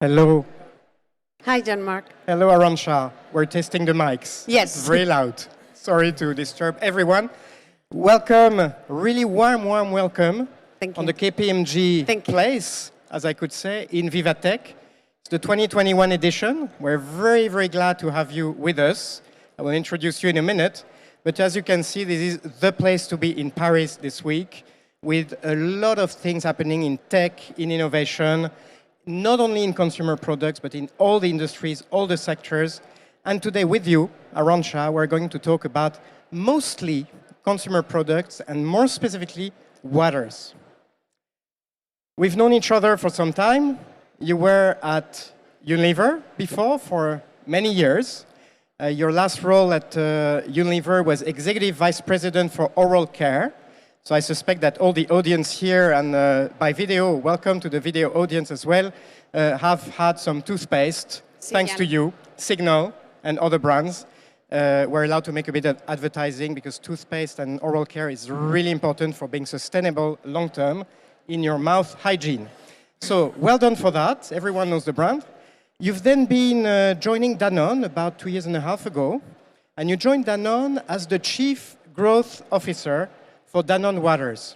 Hello. Hi, Jean-Marc. Hello, Arantxa. We're testing the mics. Yes. It's very loud. Sorry to disturb everyone. Welcome, really warm welcome Thank you. on the KPMG Thank you. place, as I could say, in Vivatech. It's the 2021 edition. We're very glad to have you with us. I will introduce you in a minute. But as you can see, this is the place to be in Paris this week, with a lot of things happening in tech, in innovation, not only in consumer products, but in all the industries, all the sectors. And today with you, Arantxa, we're going to talk about mostly consumer products and more specifically, waters. We've known each other for some time. You were at Unilever before for many years. Your last role at Unilever was Executive Vice President for Oral Care. So I suspect that all the audience here and by video, welcome to the video audience as well, have had some toothpaste, thanks to you, Signal and other brands. We're allowed to make a bit of advertising because toothpaste and oral care is really important for being sustainable long-term in your mouth hygiene. So well done for that. Everyone knows the brand. You've then been joining Danone about 2.5 years ago, and you joined Danone as the Chief Growth Officer for Danone Waters.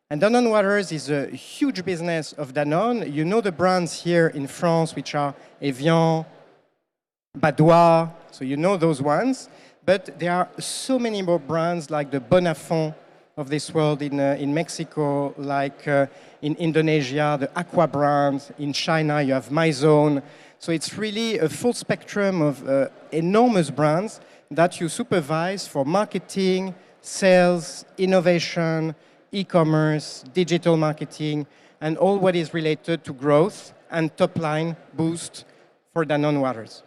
And Danone Waters is a huge business of Danone. You know the brands here in France, which are Evian, Badois, so you know those ones. But there are so many more brands like the Bonafont of this world in Mexico, like in Indonesia, the Aqua brand. In China, you have Mizone. So it's really a full spectrum of enormous brands that you supervise for marketing, sales, innovation, e-commerce, digital marketing, and all what is related to growth and top-line boost for Danone Waters.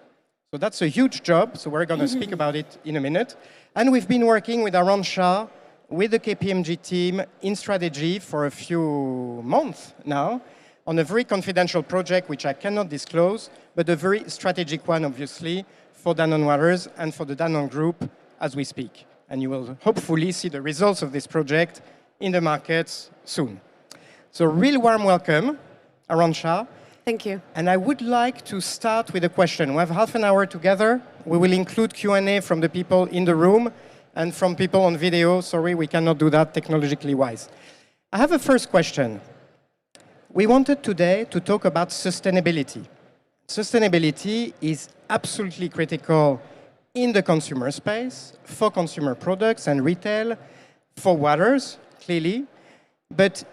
So that's a huge job, so we're going to speak about it in a minute. And we've been working with Arantxa, with the KPMG team in strategy for a few months now, on a very confidential project which I cannot disclose, but a very strategic one, obviously, for Danone Waters and for the Danone Group as we speak. And you will hopefully see the results of this project in the markets soon. So real warm welcome, Arantxa. Thank you. And I would like to start with a question. We have half an hour together. We will include Q&A from the people in the room and from people on video. Sorry, we cannot do that technologically wise. I have a first question. We wanted today to talk about sustainability. Sustainability is absolutely critical in the consumer space, for consumer products and retail, for waters, clearly. But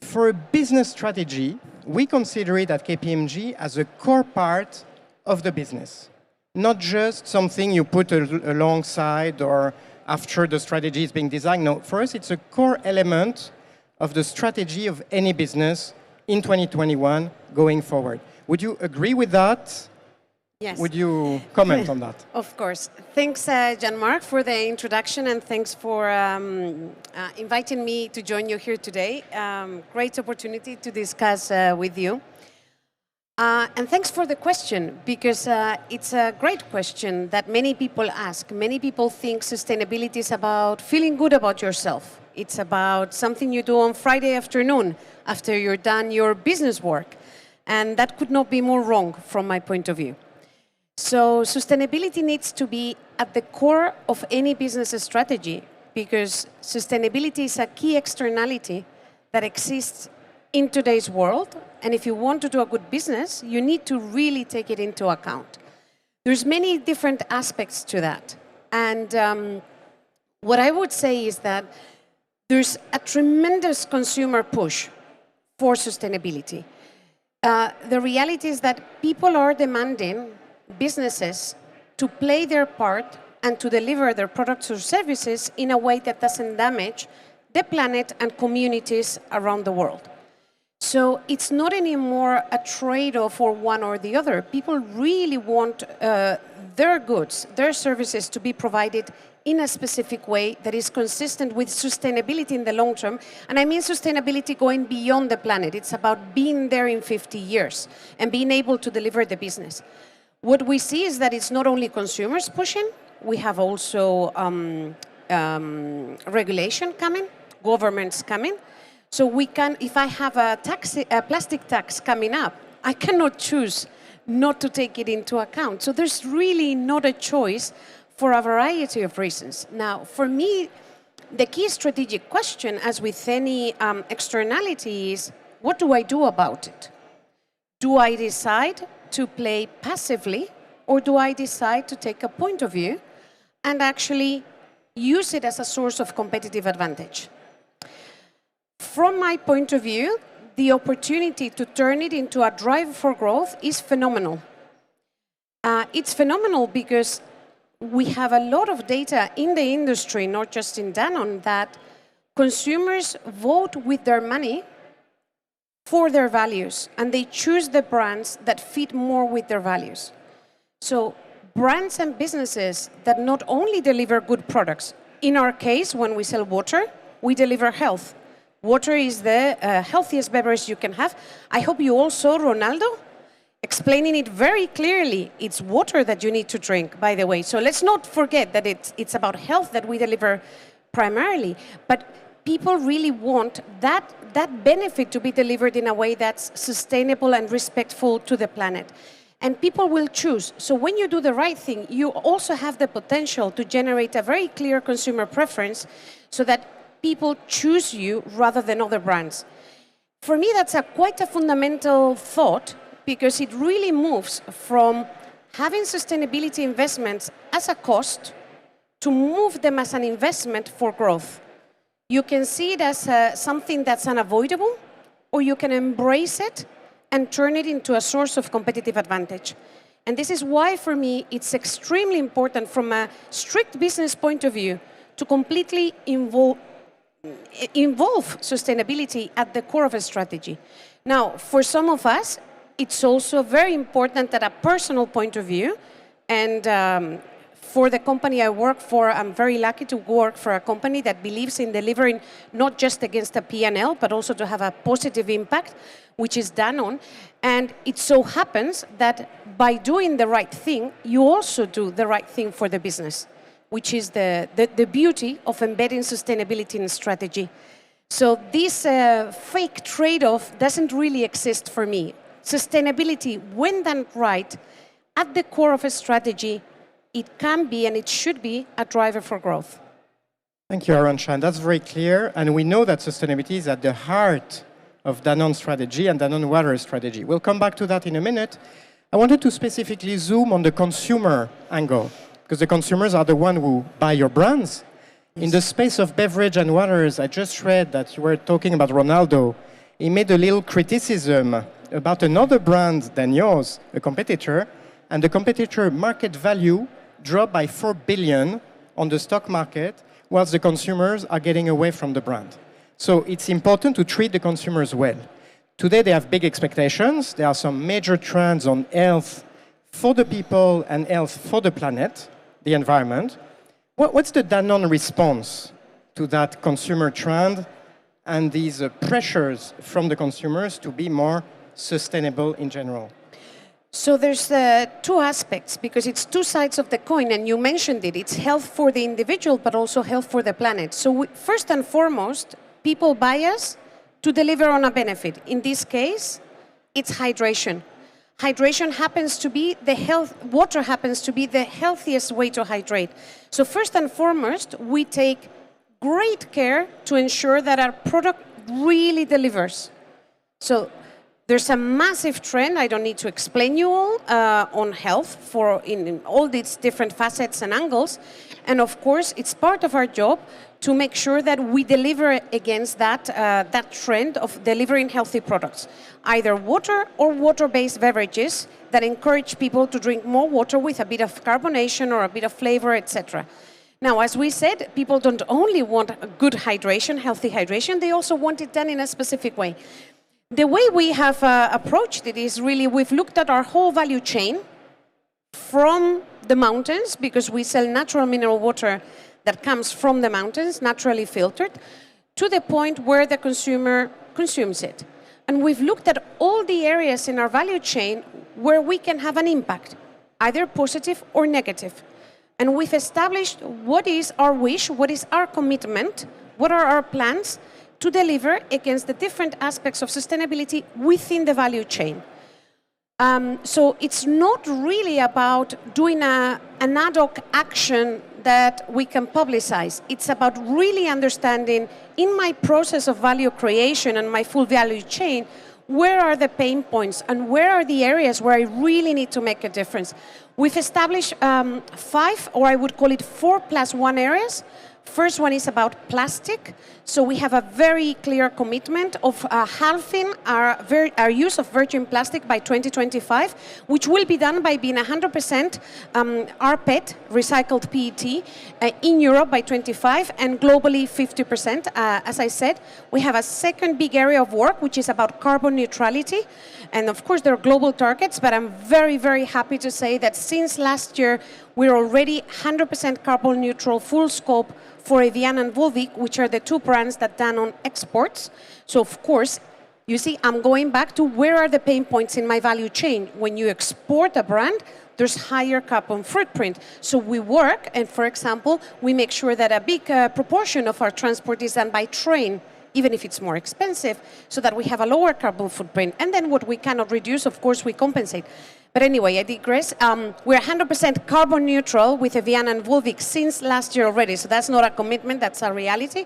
for a business strategy, we consider it at KPMG as a core part of the business, not just something you put alongside or after the strategy is being designed. No, for us, it's a core element of the strategy of any business in 2021 going forward. Would you agree with that? Yes. Would you comment on that? Of course. Thanks, Jean-Marc, for the introduction, and thanks for inviting me to join you here today. Great opportunity to discuss with you. And thanks for the question, because it's a great question that many people ask. Many people think sustainability is about feeling good about yourself. It's about something you do on Friday afternoon after you're done your business work. And that could not be more wrong from my point of view. So sustainability needs to be at the core of any business strategy, because sustainability is a key externality that exists in today's world. And if you want to do a good business, you need to really take it into account. There's many different aspects to that. And what I would say is that there's a tremendous consumer push for sustainability. The reality is that people are demanding businesses to play their part and to deliver their products or services in a way that doesn't damage the planet and communities around the world. So it's not anymore a trade-off for one or the other. People really want their goods, their services to be provided in a specific way that is consistent with sustainability in the long term. And I mean sustainability going beyond the planet. It's about being there in 50 years and being able to deliver the business. What we see is that it's not only consumers pushing, we have also regulation coming, governments coming. So we can, if I have a plastic tax coming up, I cannot choose not to take it into account. So there's really not a choice for a variety of reasons. Now, for me, the key strategic question, as with any externality, is what do I do about it? Do I decide to play passively, or do I decide to take a point of view and actually use it as a source of competitive advantage? From my point of view, the opportunity to turn it into a drive for growth is phenomenal. It's phenomenal because we have a lot of data in the industry, not just in Danone, that consumers vote with their money for their values, and they choose the brands that fit more with their values. So brands and businesses that not only deliver good products, in our case, when we sell water, we deliver health. Water is the healthiest beverage you can have. I hope you all saw Ronaldo explaining it very clearly. It's water that you need to drink, by the way. So let's not forget that it's about health that we deliver primarily. But people really want that benefit to be delivered in a way that's sustainable and respectful to the planet. And people will choose. So when you do the right thing, you also have the potential to generate a very clear consumer preference so that people choose you rather than other brands. For me, that's quite a fundamental thought, because it really moves from having sustainability investments as a cost to move them as an investment for growth. You can see it as something that's unavoidable, or you can embrace it and turn it into a source of competitive advantage. And this is why, for me, it's extremely important from a strict business point of view to completely involve sustainability at the core of a strategy. Now, for some of us, it's also very important at a personal point of view. And for the company I work for, I'm very lucky to work for a company that believes in delivering not just against a P&L, but also to have a positive impact, which is Danone. And it so happens that by doing the right thing, you also do the right thing for the business, which is the beauty of embedding sustainability in strategy. So this fake trade-off doesn't really exist for me. Sustainability, when done right, at the core of a strategy, it can be and it should be a driver for growth. Thank you, Arantxa. And that's very clear. And we know that sustainability is at the heart of Danone's strategy and Danone Water's strategy. We'll come back to that in a minute. I wanted to specifically zoom on the consumer angle, because the consumers are the one who buy your brands. In the space of beverage and waters, I just read that you were talking about Ronaldo. He made a little criticism about another brand than yours, a competitor, and the competitor market value dropped by 4 billion on the stock market, whilst the consumers are getting away from the brand. So it's important to treat the consumers well. Today they have big expectations. There are some major trends on health for the people and health for the planet, the environment. What's the Danone response to that consumer trend and these pressures from the consumers to be more sustainable in general? So there's two aspects, because it's two sides of the coin, and you mentioned it. It's health for the individual, but also health for the planet. So first and foremost, people buy us to deliver on a benefit. In this case, it's hydration. Hydration happens to be water happens to be the healthiest way to hydrate. So first and foremost, we take great care to ensure that our product really delivers. So there's a massive trend, I don't need to explain you all, on health in all these different facets and angles. And of course, it's part of our job to make sure that we deliver against that trend of delivering healthy products, either water or water-based beverages that encourage people to drink more water with a bit of carbonation or a bit of flavor, etc. Now, as we said, people don't only want good hydration, healthy hydration, they also want it done in a specific way. The way we have approached it is really we've looked at our whole value chain from the mountains, because we sell natural mineral water that comes from the mountains, naturally filtered, to the point where the consumer consumes it. And we've looked at all the areas in our value chain where we can have an impact, either positive or negative. And we've established what is our wish, what is our commitment, what are our plans to deliver against the different aspects of sustainability within the value chain. So it's not really about doing an ad hoc action that we can publicize. It's about really understanding in my process of value creation and my full value chain, where are the pain points and where are the areas where I really need to make a difference. We've established 5, or I would call it 4+1 areas. First one is about plastic. So we have a very clear commitment of halving our use of virgin plastic by 2025, which will be done by being 100% rPET, recycled PET, in Europe by 25 and globally 50%. As I said, we have a second big area of work, which is about carbon neutrality. And of course, there are global targets, but I'm very, very happy to say that since last year, we're already 100% carbon neutral, full scope for Evian and Volvic, which are the 2 brands that Danone exports. So of course, you see, I'm going back to where are the pain points in my value chain. When you export a brand, there's higher carbon footprint. So we work, and for example, we make sure that a big proportion of our transport is done by train, even if it's more expensive, so that we have a lower carbon footprint. And then what we cannot reduce, of course, we compensate. But anyway, I digress. We're 100% carbon neutral with Evian and Volvic since last year already. So that's not a commitment, that's a reality.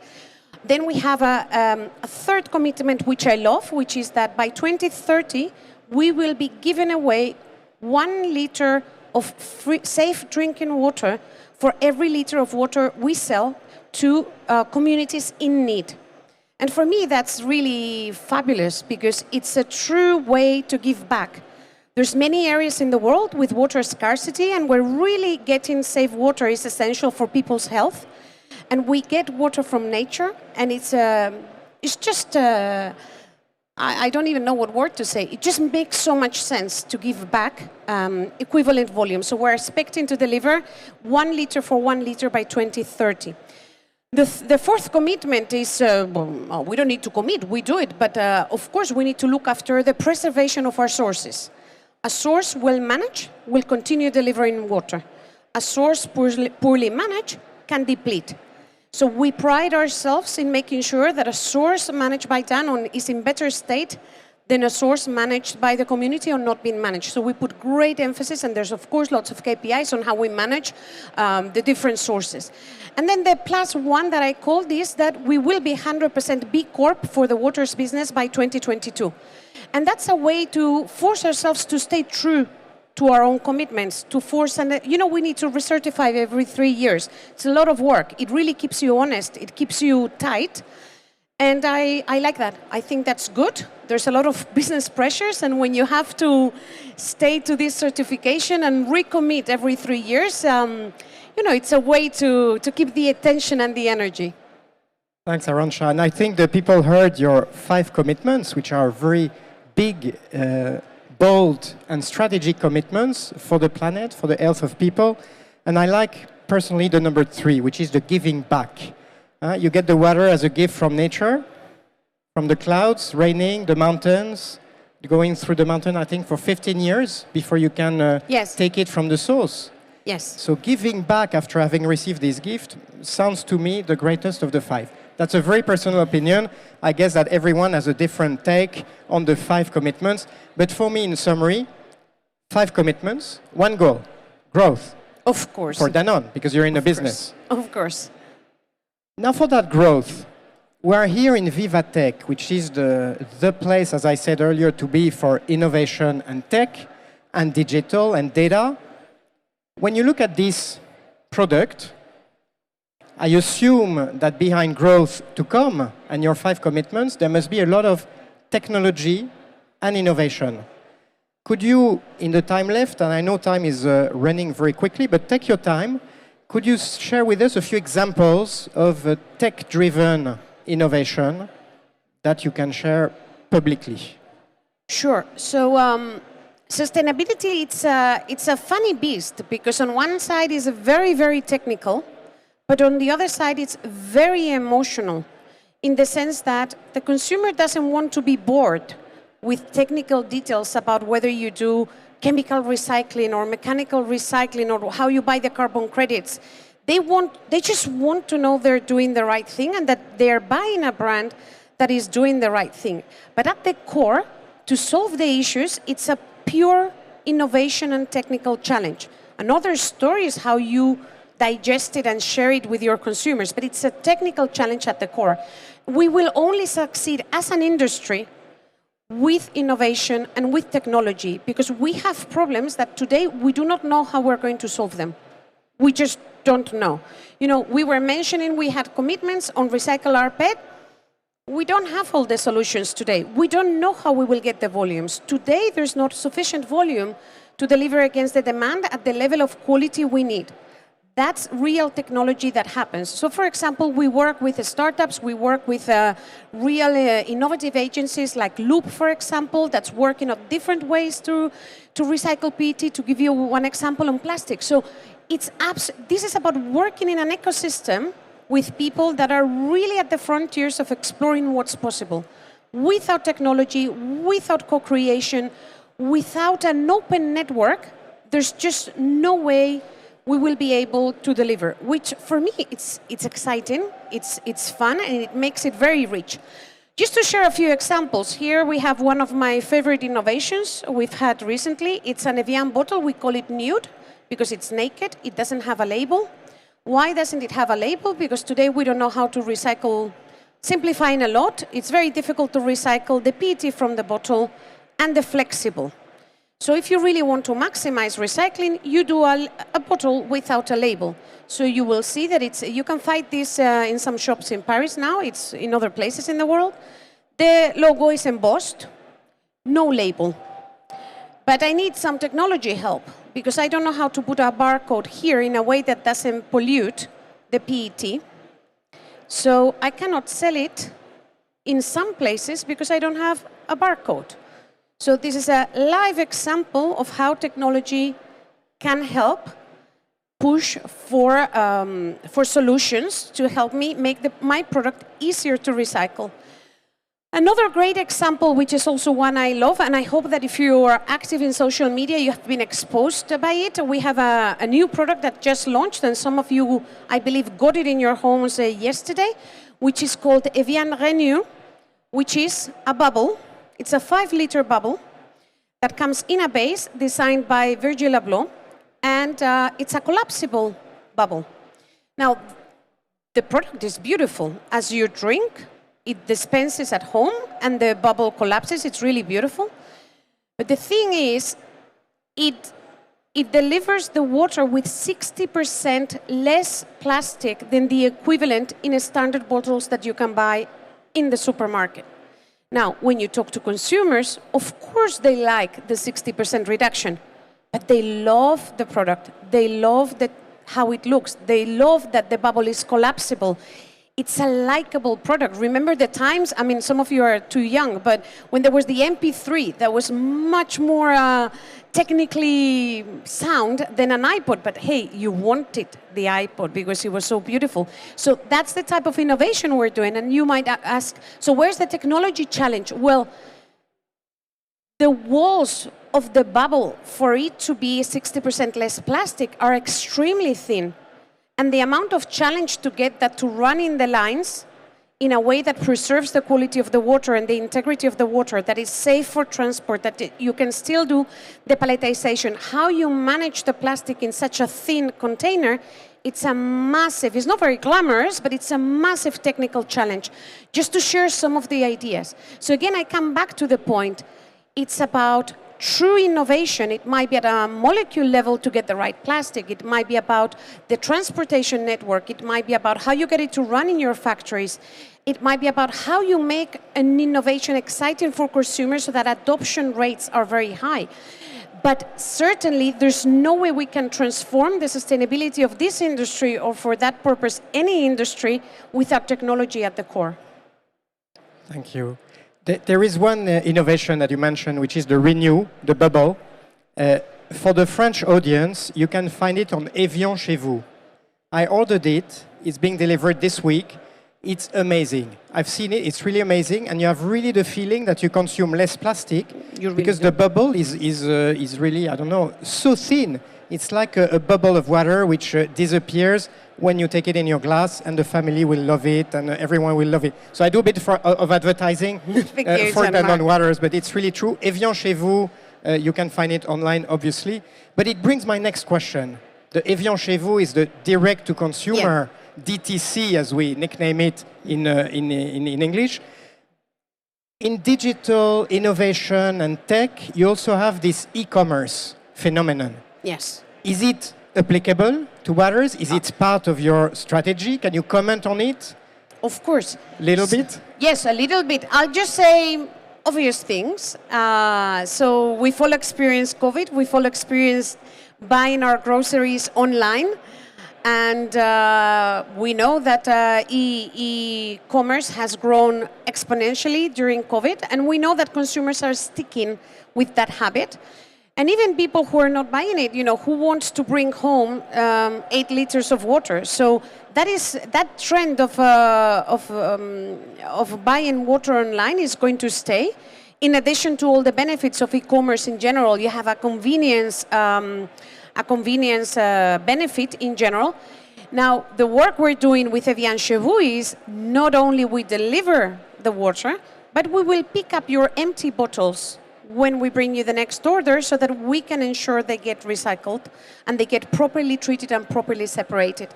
Then we have a third commitment, which I love, which is that by 2030, we will be giving away 1 liter of free, safe drinking water for every liter of water we sell to communities in need. And for me, that's really fabulous because it's a true way to give back. There's many areas in the world with water scarcity, and where really getting safe water is essential for people's health. And we get water from nature, and it's just, I don't even know what word to say. It just makes so much sense to give back equivalent volume. So we're expecting to deliver 1 liter for 1 liter by 2030. The fourth commitment is, well, we don't need to commit, we do it, but of course we need to look after the preservation of our sources. A source well managed will continue delivering water. A source poorly managed can deplete. So we pride ourselves in making sure that a source managed by Danone is in better state than a source managed by the community or not being managed. So we put great emphasis, and there's of course lots of KPIs on how we manage the different sources. And then the +1 that I called is that we will be 100% B Corp for the waters business by 2022. And that's a way to force ourselves to stay true to our own commitments, to force, and you know, we need to recertify every 3 years. It's a lot of work. It really keeps you honest. It keeps you tight. And I like that. I think that's good. There's a lot of business pressures, and when you have to stay to this certification and recommit every 3 years, you know, it's a way to keep the attention and the energy. Thanks, Arantxa. And I think the people heard your 5 commitments, which are very big, bold and strategic commitments for the planet, for the health of people. And I like personally the number 3, which is the giving back. You get the water as a gift from nature, from the clouds, raining, the mountains, going through the mountain, I think, for 15 years before you can Yes. take it from the source. Yes. So giving back after having received this gift sounds to me the greatest of the 5. That's a very personal opinion. I guess that everyone has a different take on the 5 commitments. But for me, in summary, 5 commitments, 1 goal, growth. Of course. For Danone, because you're in the business. Of course. Now for that growth, we are here in Vivatech, which is the place, as I said earlier, to be for innovation and tech and digital and data. When you look at this product, I assume that behind growth to come and your 5 commitments, there must be a lot of technology and innovation. Could you, in the time left, and I know time is running very quickly, but take your time, could you share with us a few examples of tech-driven innovation that you can share publicly? Sure. So sustainability, it's a funny beast, because on one side is very, very technical, but on the other side it's very emotional, in the sense that the consumer doesn't want to be bored with technical details about whether you do chemical recycling or mechanical recycling or how you buy the carbon credits. They just want to know they're doing the right thing and that they're buying a brand that is doing the right thing. But at the core, to solve the issues, it's a pure innovation and technical challenge. Another story is how you digest it and share it with your consumers, but it's a technical challenge at the core. We will only succeed as an industry with innovation and with technology because we have problems that today we do not know how we're going to solve them. We just don't know. You know, we were mentioning we had commitments on recycle our PET. We don't have all the solutions today. We don't know how we will get the volumes. Today, there's not sufficient volume to deliver against the demand at the level of quality we need. That's real technology that happens. So, for example, we work with startups, we work with real innovative agencies like Loop, for example, that's working on different ways to recycle PET, to give you one example on plastic. So, this is about working in an ecosystem with people that are really at the frontiers of exploring what's possible. Without technology, without co-creation, without an open network, there's just no way we will be able to deliver, which for me, it's exciting, it's fun, and it makes it very rich. Just to share a few examples, here we have one of my favorite innovations we've had recently. It's an Evian bottle, we call it nude, because it's naked, it doesn't have a label. Why doesn't it have a label? Because today we don't know how to recycle, simplifying a lot. It's very difficult to recycle the PET from the bottle and the flexible. So if you really want to maximize recycling, you do a bottle without a label. So you will see that you can find this in some shops in Paris now, it's in other places in the world. The logo is embossed, no label. But I need some technology help because I don't know how to put a barcode here in a way that doesn't pollute the PET. So I cannot sell it in some places because I don't have a barcode. So this is a live example of how technology can help push for solutions to help me make my product easier to recycle. Another great example, which is also one I love, and I hope that if you are active in social media, you have been exposed by it. We have a new product that just launched, and some of you, I believe, got it in your homes yesterday, which is called Evian Renew, which is a bubble. It's a 5-liter bubble that comes in a base designed by Virgil Abloh, and it's a collapsible bubble. Now, the product is beautiful. As you drink, it dispenses at home and the bubble collapses. It's really beautiful. But the thing is, it delivers the water with 60% less plastic than the equivalent in standard bottles that you can buy in the supermarket. Now, when you talk to consumers, of course they like the 60% reduction, but they love the product. They love how it looks. They love that the bubble is collapsible. It's a likable product. Remember the times, I mean, some of you are too young, but when there was the MP3, that was much more technically sound than an iPod. But hey, you wanted the iPod because it was so beautiful. So that's the type of innovation we're doing. And you might ask, so where's the technology challenge? Well, the walls of the bubble, for it to be 60% less plastic, are extremely thin. And the amount of challenge to get that to run in the lines in a way that preserves the quality of the water and the integrity of the water, that is safe for transport, that you can still do the palletization, how you manage the plastic in such a thin container, it's not very glamorous, but it's a massive technical challenge. Just to share some of the ideas. So again, I come back to the point. It's about true innovation. It might be at a molecule level to get the right plastic. It might be about the transportation network. It might be about how you get it to run in your factories. It might be about how you make an innovation exciting for consumers so that adoption rates are very high. But certainly, there's no way we can transform the sustainability of this industry, or for that purpose, any industry, without technology at the core. Thank you. There is one innovation that you mentioned, which is the Renew, the bubble. For the French audience, you can find it on Evian chez vous. I ordered it. It's being delivered this week. It's amazing. I've seen it. It's really amazing. And you have really the feeling that you consume less plastic because the bubble is really, I don't know, so thin. It's like a bubble of water which disappears when you take it in your glass, and the family will love it, and everyone will love it. So I do a bit of advertising for Danone Waters, but it's really true. Evian chez vous, You can find it online, obviously. But it brings my next question. The Evian chez vous is the direct-to-consumer DTC, as we nickname it in English. In digital innovation and tech, you also have this e-commerce phenomenon. Yes. Is it applicable to others? Is it part of your strategy? Can you comment on it? Of course. Little bit? Yes, a little bit. I'll just say obvious things. So we've all experienced COVID. We've all experienced buying our groceries online. And we know that e-commerce has grown exponentially during COVID. And we know that consumers are sticking with that habit. And even people who are not buying it, who wants to bring home 8 liters of water. So that trend of buying water online is going to stay. In addition to all the benefits of e-commerce in general, you have a convenience benefit in general. Now, the work we're doing with Evian chez vous is not only we deliver the water, but we will pick up your empty bottles when we bring you the next order so that we can ensure they get recycled and they get properly treated and properly separated.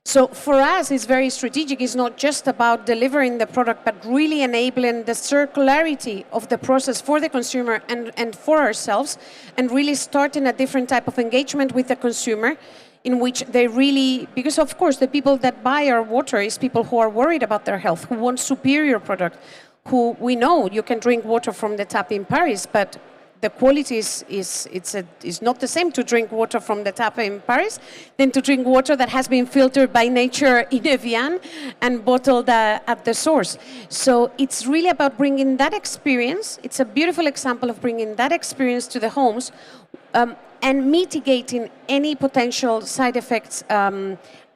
So for us, it's very strategic. It's not just about delivering the product, but really enabling the circularity of the process for the consumer and for ourselves, and really starting a different type of engagement with the consumer in which they really, because of course the people that buy our water is people who are worried about their health, who want superior product, who we know you can drink water from the tap in Paris, but the quality is not the same to drink water from the tap in Paris than to drink water that has been filtered by nature in Evian and bottled at the source. So it's really about bringing that experience. It's a beautiful example of bringing that experience to the homes and mitigating any potential side effects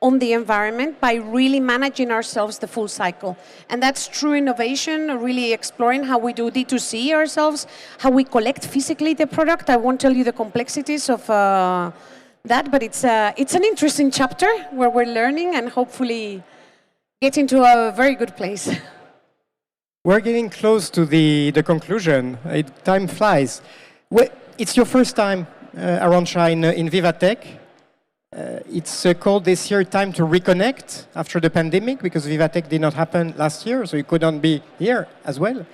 on the environment by really managing ourselves the full cycle. And that's true innovation, really exploring how we do D2C ourselves, how we collect physically the product. I won't tell you the complexities of that, but it's an interesting chapter where we're learning and hopefully getting to a very good place. We're getting close to the conclusion. Time flies. It's your first time, Arantxa, in Vivatech. It's called this year Time to Reconnect after the pandemic, because Vivatech did not happen last year, so you couldn't be here as well.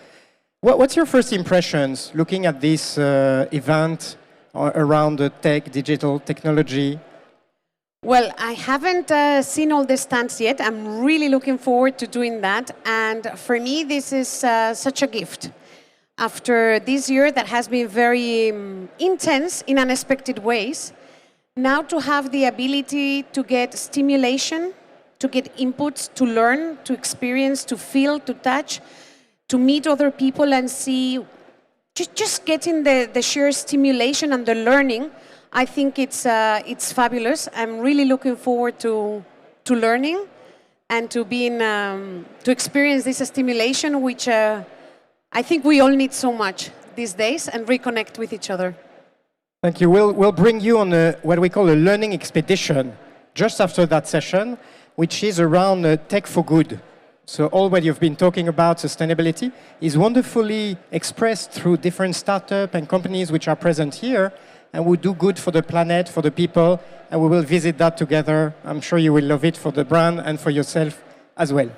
What's your first impressions looking at this event around tech, digital technology? Well, I haven't seen all the stands yet. I'm really looking forward to doing that. And for me, this is such a gift. After this year that has been very intense in unexpected ways, now to have the ability to get stimulation, to get inputs, to learn, to experience, to feel, to touch, to meet other people and see, just getting the sheer stimulation and the learning, I think it's fabulous. I'm really looking forward to learning and to being to experience this stimulation, which I think we all need so much these days, and reconnect with each other. Thank you. We'll bring you on what we call a learning expedition just after that session, which is around tech for good. So all what you've been talking about, sustainability, is wonderfully expressed through different startups and companies which are present here, and will do good for the planet, for the people, and we will visit that together. I'm sure you will love it for the brand and for yourself as well.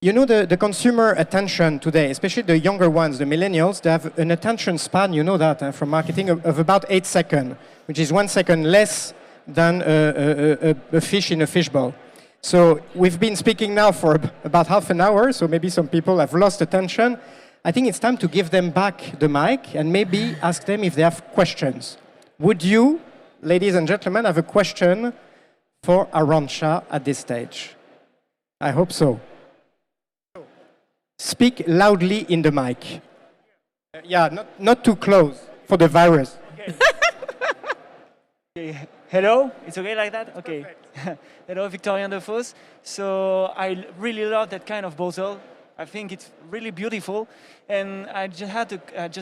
You know, the consumer attention today, especially the younger ones, the millennials, they have an attention span, you know that, from marketing, of about 8 seconds, which is 1 second less than a fish in a fishbowl. So we've been speaking now for about half an hour, so maybe some people have lost attention. I think it's time to give them back the mic and maybe ask them if they have questions. Would you, ladies and gentlemen, have a question for Arantxa at this stage? I hope so. Speak loudly in the mic. Yeah, not too close for the virus. Okay. Okay. Hello, it's okay like that? Okay. Hello, Victorien Defos. So I really love that kind of bottle. I think it's really beautiful. And I just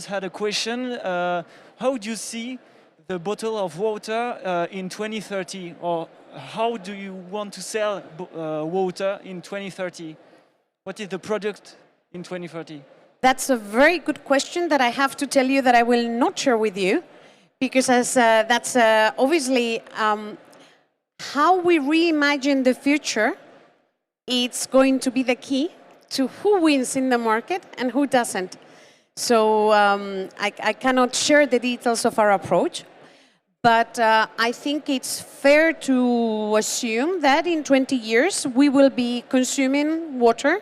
had a question. How do you see the bottle of water in 2030? Or how do you want to sell water in 2030? What is the product in 2030? That's a very good question that I have to tell you that I will not share with you, because that's obviously how we reimagine the future. It's going to be the key to who wins in the market and who doesn't. So I cannot share the details of our approach, but I think it's fair to assume that in 20 years we will be consuming water,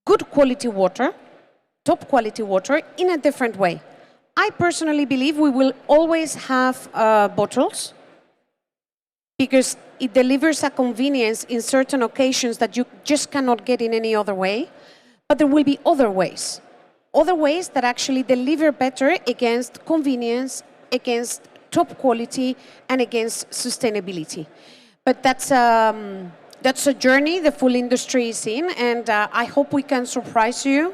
good quality water, top quality water, in a different way. I personally believe we will always have bottles, because it delivers a convenience in certain occasions that you just cannot get in any other way. But there will be other ways that actually deliver better against convenience, against top quality, and against sustainability. But that's a journey the full industry is in, and I hope we can surprise you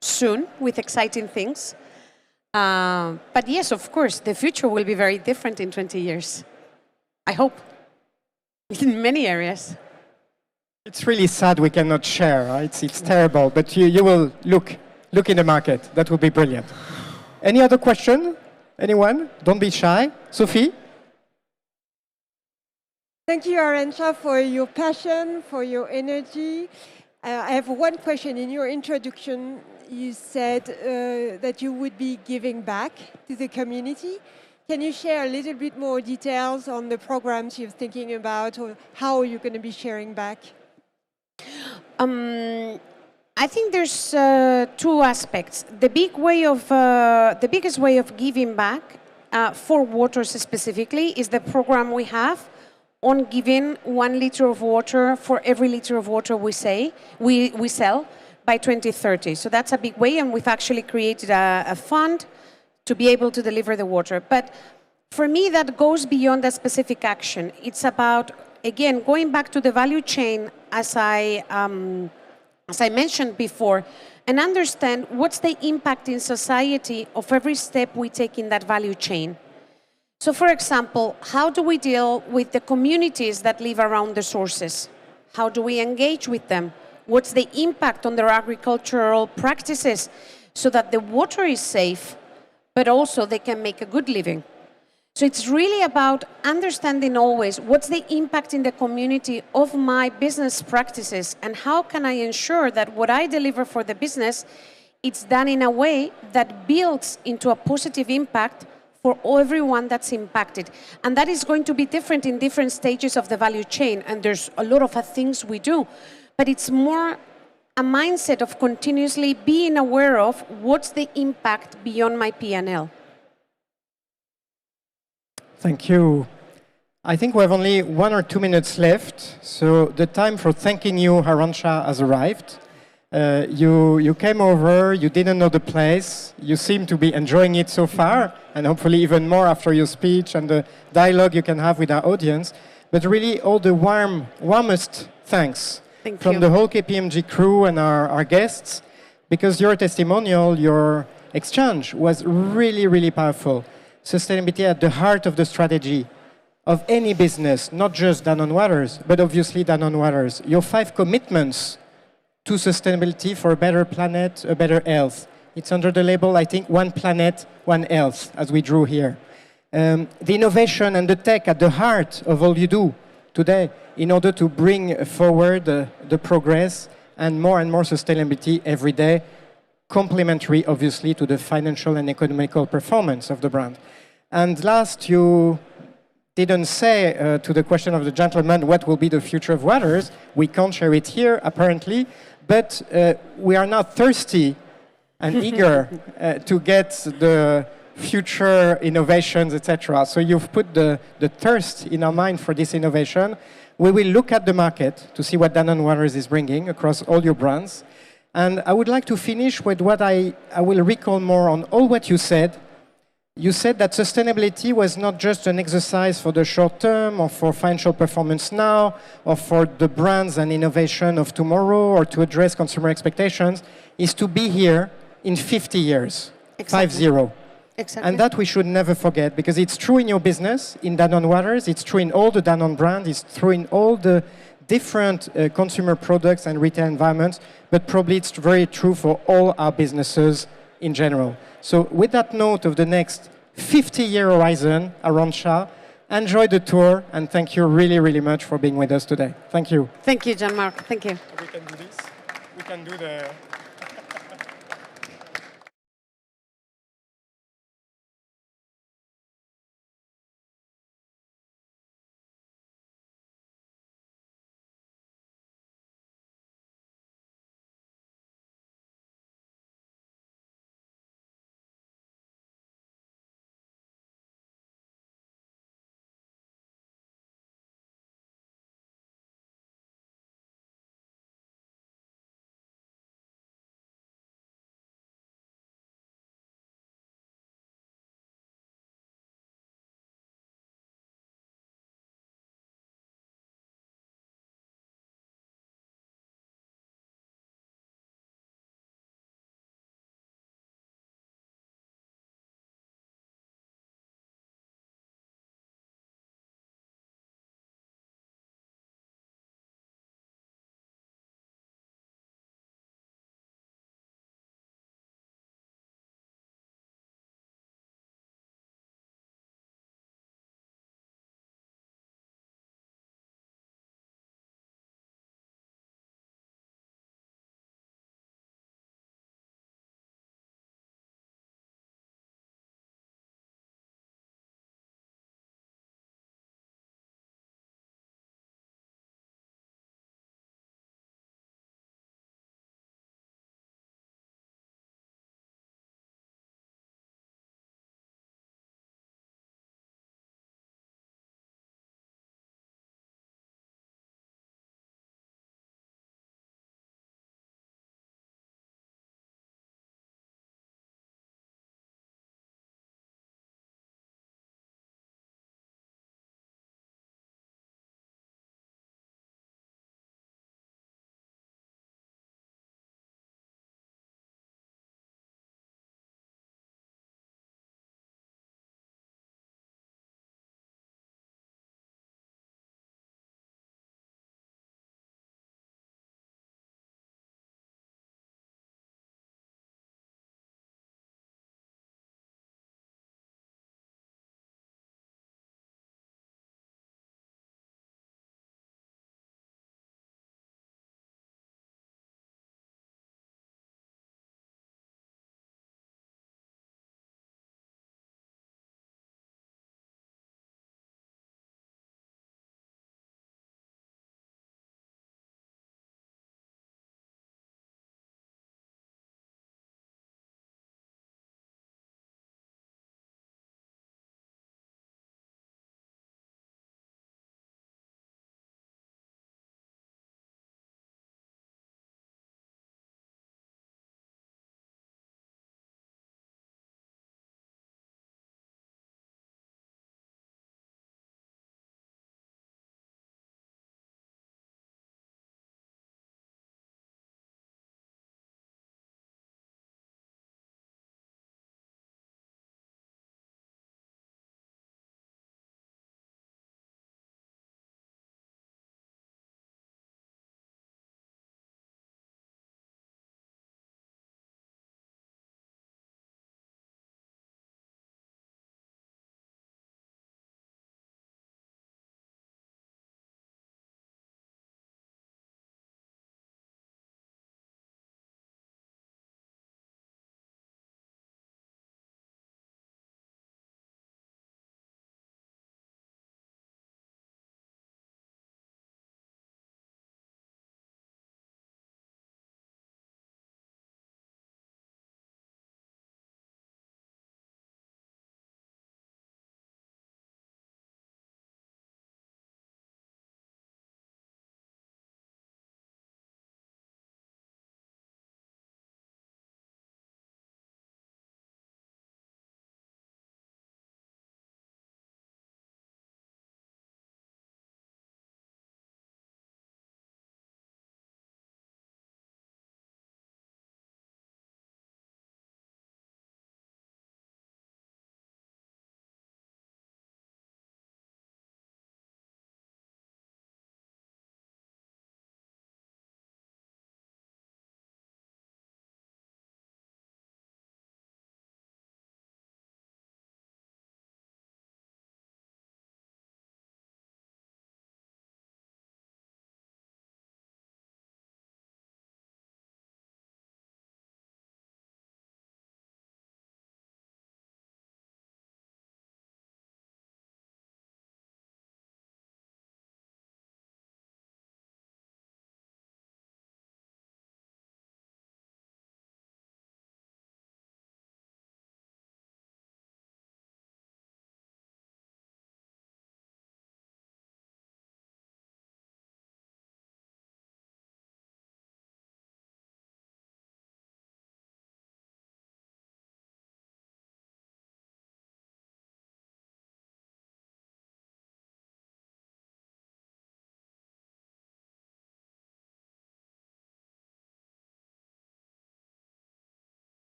soon with exciting things. But yes, of course, the future will be very different in 20 years. I hope. In many areas. It's really sad we cannot share. Right? It's terrible, but you will look in the market. That would be brilliant. Any other question? Anyone? Don't be shy. Sophie? Thank you, Arantxa, for your passion, for your energy. I have one question. In your introduction, you said that you would be giving back to the community. Can you share a little bit more details on the programs you're thinking about, or how you're going to be sharing back? I think there's two aspects. The biggest way of giving back for waters specifically is the program we have on giving 1 liter of water for every liter of water we sell by 2030. So that's a big way, and we've actually created a fund to be able to deliver the water. But for me, that goes beyond a specific action. It's about, again, going back to the value chain, as I mentioned before, and understand what's the impact in society of every step we take in that value chain. So, for example, how do we deal with the communities that live around the sources? How do we engage with them? What's the impact on their agricultural practices so that the water is safe, but also they can make a good living? So it's really about understanding always what's the impact in the community of my business practices, and how can I ensure that what I deliver for the business, it's done in a way that builds into a positive impact for everyone that's impacted. And that is going to be different in different stages of the value chain, and there's a lot of things we do, but it's more a mindset of continuously being aware of what's the impact beyond my P&L. Thank you. I think we have only 1 or 2 minutes left, so the time for thanking you, Arantxa, has arrived. You came over, you didn't know the place, you seem to be enjoying it so far, and hopefully even more after your speech and the dialogue you can have with our audience. But really, all the warmest thanks from the whole KPMG crew and our guests, because your testimonial, your exchange was really, really powerful. Sustainability at the heart of the strategy of any business, not just Danone Waters, but obviously Danone Waters. Your 5 commitments to sustainability for a better planet, a better health. It's under the label, I think, One Planet, One Health, as we drew here. The innovation and the tech at the heart of all you do today in order to bring forward the progress and more sustainability every day, complementary, obviously, to the financial and economical performance of the brand. And last, you didn't say to the question of the gentleman, what will be the future of Waters? We can't share it here, apparently, but we are now thirsty and eager to get the future innovations, etc. So you've put the thirst in our mind for this innovation. We will look at the market to see what Danone Waters is bringing across all your brands. And I would like to finish with what I will recall more on all what you said. You said that sustainability was not just an exercise for the short term or for financial performance now or for the brands and innovation of tomorrow or to address consumer expectations, is to be here in 50 years, Exactly. 5-0. Exactly. And that we should never forget, because it's true in your business, in Danone Waters, it's true in all the Danone brand, it's true in all the different consumer products and retail environments, but probably it's very true for all our businesses in general. So with that note of the next 50-year horizon around SHA, enjoy the tour, and thank you really, really much for being with us today. Thank you. Thank you, Jean-Marc. Thank you. We can do this. We can do the...